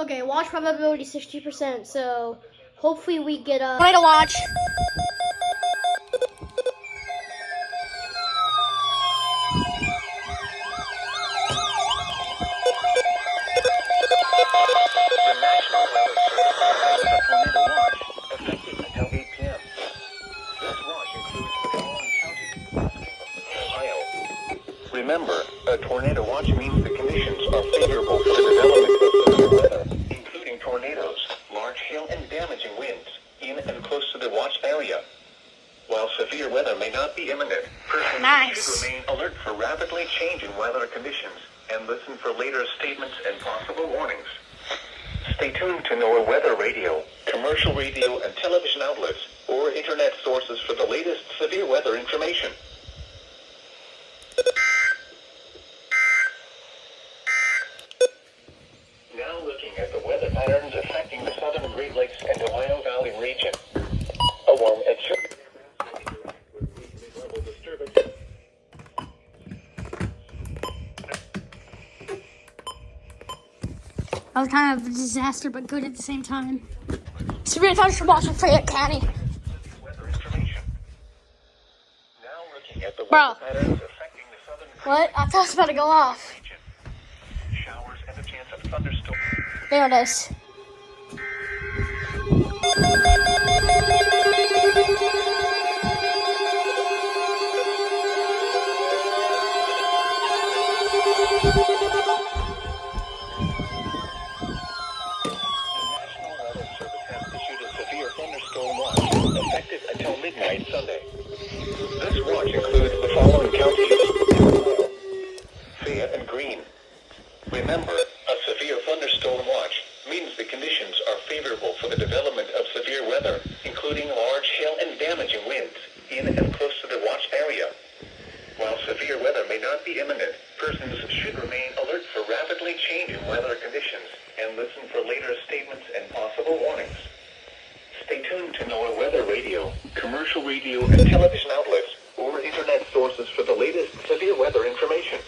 Okay, watch probability 60%, so hopefully we get a tornado watch. The National Weather Service has a tornado watch effective until 8 p.m. This watch includes the following counties: Ohio. Remember, a tornado watch means the conditions are favorable for the development of severe weather, including tornadoes, large hail, and damaging winds in and close to the watched area. While severe weather may not be imminent, persons should remain alert for rapidly changing weather conditions and listen for later statements and possible warnings. Stay tuned to NOAA Weather Radio, commercial radio and television outlets, or internet sources for the latest severe weather information. Now looking at the weather patterns affecting the southern Great Lakes and Ohio Valley region. A warm and level disturbance. That was kind of a disaster, but good at the same time. Severe thunderstorms in Fayette County. Weather information. Now looking at the Bro. weather patterns affecting the southern What? I thought it was about to go off. region. Showers and a chance of thunderstorms. There it is. National Weather Service has issued a severe thunderstorm watch effective until midnight Sunday. This watch includes the following counties: Fayette and Greene. Remember, a severe thunderstorm watch means the conditions are favorable for the development of severe weather, including large hail and damaging winds in and close to the watched area. While severe weather may not be imminent, persons should remain alert for rapidly changing weather conditions and listen for later statements and possible warnings. Stay tuned to NOAA Weather Radio, commercial radio and television outlets, or internet sources for the latest severe weather information.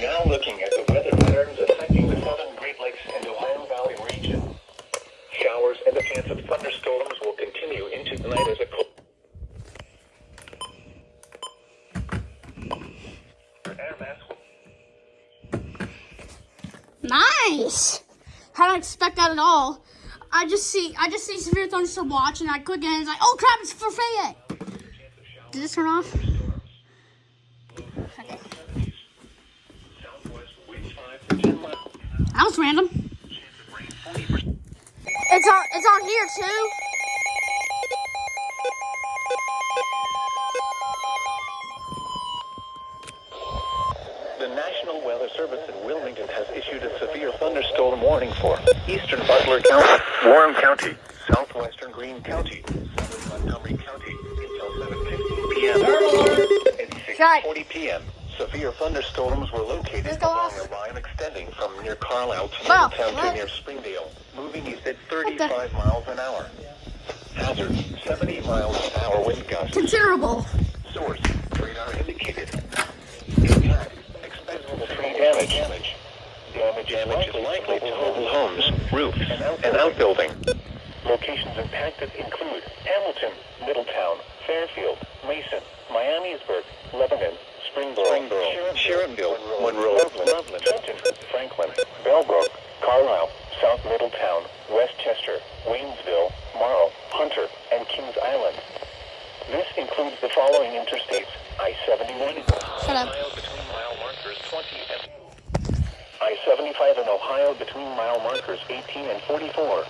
Now looking at the weather patterns affecting the southern Great Lakes and Ohio Valley region. Showers and a chance of thunderstorms will continue into the night as a cold air mass will Nice. I don't expect that at all. I just see severe thunderstorm watch, and I click it, and it's like, oh crap, it's for Fayette. Did this turn off? Okay. southwest winds 5 to 10 miles. That was random. Chance of rain 40%. It's on here too. The National Weather Service in Wilmington has issued a severe thunderstorm warning for eastern Butler County, Warren County, southwestern Greene County, southern Montgomery County until 7:15 p.m. At 6:40 p.m. Severe thunderstorms were located Let's go along off. a line extending from near Carlisle to Wow, Middletown what? to near Springdale, moving east at 35 miles an hour. Hazard, 70 miles an hour wind gusts. Considerable. Source, radar indicated. Impact, expectable tree damage. Damage is likely to mobile homes, roofs, and outbuilding. Locations impacted include Hamilton, Middletown, Fairfield, Mason, Miamisburg, Lebanon, Springboro, Sharonville, Monroe, Loveland, Trenton, Franklin, Bellbrook, Carlisle, South Middletown, Westchester, Waynesville, Morrow, Hunter, and Kings Island. This includes the following interstates: I-71 Shut up. Ohio between mile markers 20 and I-75 in Ohio between mile markers 18 and 44.